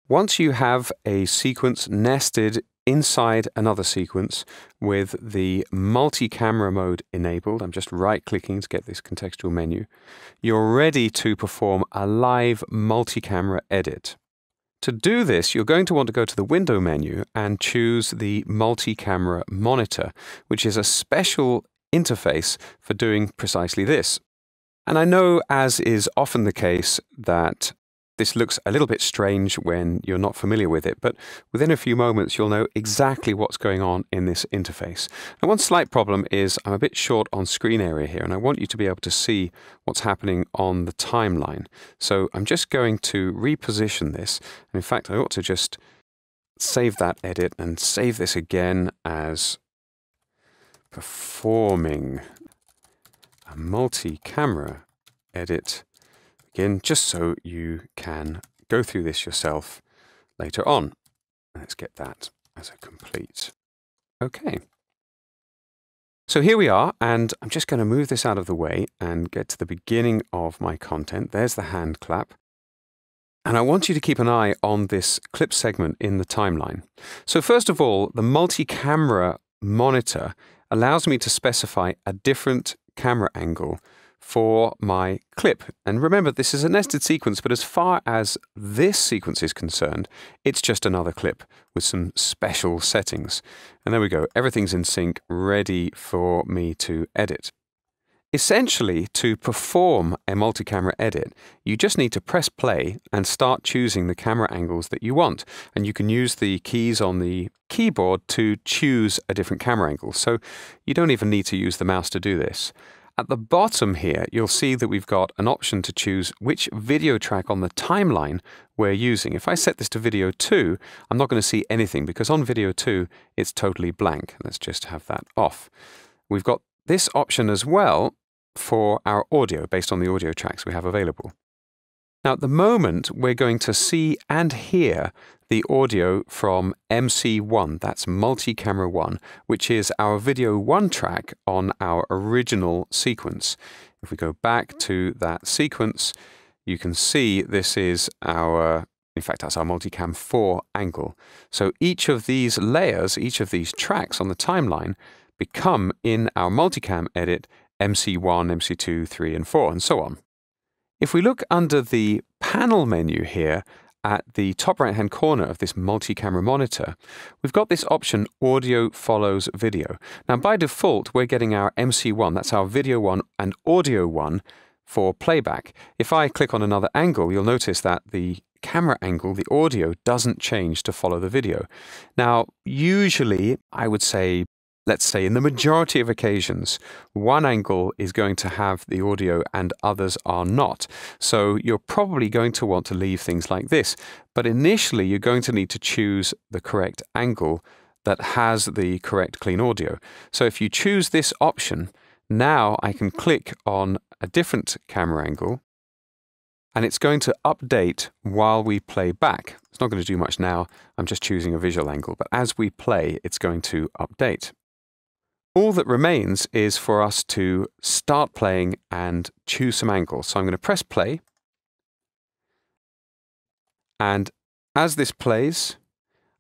Once you have a sequence nested inside another sequence with the multi-camera mode enabled, I'm just right-clicking to get this contextual menu, you're ready to perform a live multi-camera edit. To do this, you're going to want to go to the window menu and choose the multi-camera monitor, which is a special interface for doing precisely this. And I know, as is often the case, that this looks a little bit strange when you're not familiar with it, but within a few moments you'll know exactly what's going on in this interface. Now, one slight problem is I'm a bit short on screen area here, and I want you to be able to see what's happening on the timeline. So I'm just going to reposition this. And in fact, I ought to just save that edit and save this again as performing a multi-camera edit. Again, just so you can go through this yourself later on. Let's get that as a complete. Okay. So here we are, and I'm just going to move this out of the way and get to the beginning of my content. There's the hand clap. And I want you to keep an eye on this clip segment in the timeline. So first of all, the multi-camera monitor allows me to specify a different camera angle for my clip. And remember, this is a nested sequence, but as far as this sequence is concerned, it's just another clip with some special settings. And there we go. Everything's in sync, ready for me to edit. Essentially, to perform a multi-camera edit, you just need to press play and start choosing the camera angles that you want. And you can use the keys on the keyboard to choose a different camera angle. So you don't even need to use the mouse to do this. At the bottom here, you'll see that we've got an option to choose which video track on the timeline we're using. If I set this to video 2, I'm not going to see anything because on video 2, it's totally blank. Let's just have that off. We've got this option as well for our audio based on the audio tracks we have available. Now, at the moment, we're going to see and hear the audio from MC1, that's Multicamera 1, which is our video 1 track on our original sequence. If we go back to that sequence, you can see this is our, in fact, that's our Multicam 4 angle. So each of these layers, each of these tracks on the timeline become in our Multicam edit MC1, MC2, 3, and 4, and so on. If we look under the panel menu here at the top right-hand corner of this multi-camera monitor, we've got this option Audio Follows Video. Now, by default, we're getting our MC1, that's our video 1 and audio 1 for playback. If I click on another angle, you'll notice that the camera angle, the audio, doesn't change to follow the video. Now, usually, I would say, let's say in the majority of occasions, one angle is going to have the audio and others are not. So you're probably going to want to leave things like this. But initially, you're going to need to choose the correct angle that has the correct clean audio. So if you choose this option, now I can click on a different camera angle and it's going to update while we play back. It's not going to do much now. I'm just choosing a visual angle, but as we play, it's going to update. All that remains is for us to start playing and choose some angles. So I'm going to press play. And as this plays,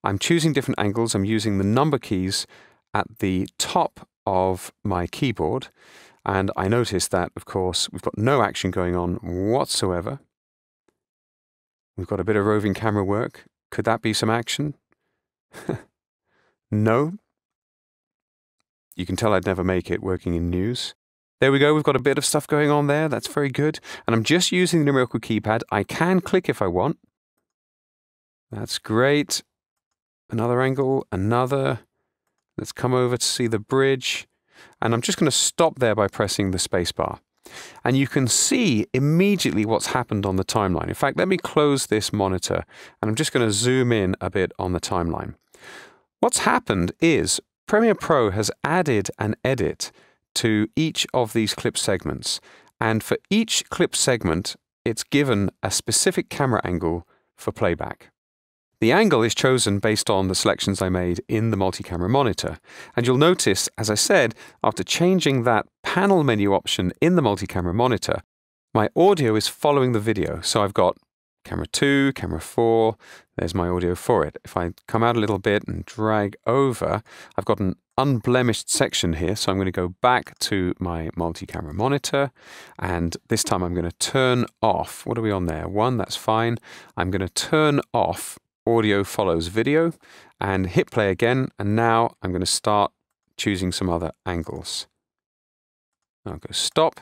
I'm choosing different angles. I'm using the number keys at the top of my keyboard. And I notice that, of course, we've got no action going on whatsoever. We've got a bit of roving camera work. Could that be some action? No. You can tell I'd never make it working in news. There we go, we've got a bit of stuff going on there. That's very good. And I'm just using the numerical keypad. I can click if I want. That's great. Another angle, another. Let's come over to see the bridge. And I'm just going to stop there by pressing the space bar. And you can see immediately what's happened on the timeline. In fact, let me close this monitor. And I'm just going to zoom in a bit on the timeline. What's happened is Premiere Pro has added an edit to each of these clip segments. And for each clip segment, it's given a specific camera angle for playback. The angle is chosen based on the selections I made in the multi-camera monitor. And you'll notice, as I said, after changing that panel menu option in the multi-camera monitor, my audio is following the video. So I've got camera 2, camera 4, there's my audio for it. If I come out a little bit and drag over, I've got an unblemished section here, so I'm going to go back to my multi-camera monitor, and this time I'm going to turn off, what are we on there? 1, that's fine. I'm going to turn off audio follows video and hit play again, and now I'm going to start choosing some other angles. I'll go stop.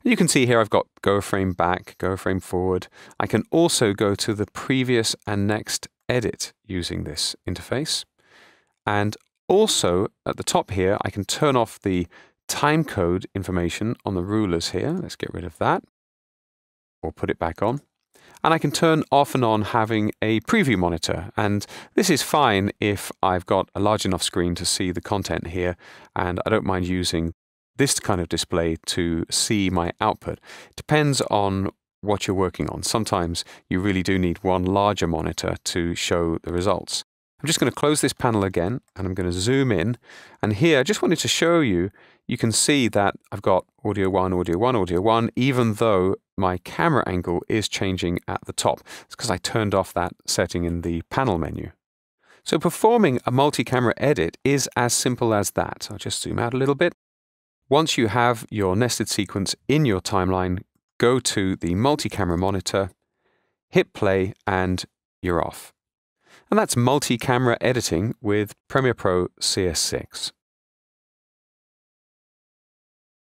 You can see here I've got go a frame back, go a frame forward. I can also go to the previous and next edit using this interface. And also at the top here, I can turn off the timecode information on the rulers here. Let's get rid of that or put it back on. And I can turn off and on having a preview monitor. And this is fine if I've got a large enough screen to see the content here, and I don't mind using this kind of display to see my output. Depends on what you're working on. Sometimes you really do need one larger monitor to show the results. I'm just going to close this panel again, and I'm going to zoom in. And here, I just wanted to show you, you can see that I've got audio 1, audio 1, audio 1, even though my camera angle is changing at the top. It's because I turned off that setting in the panel menu. So performing a multi-camera edit is as simple as that. I'll just zoom out a little bit. Once you have your nested sequence in your timeline, go to the multi-camera monitor, hit play, and you're off. And that's multi-camera editing with Premiere Pro CS6.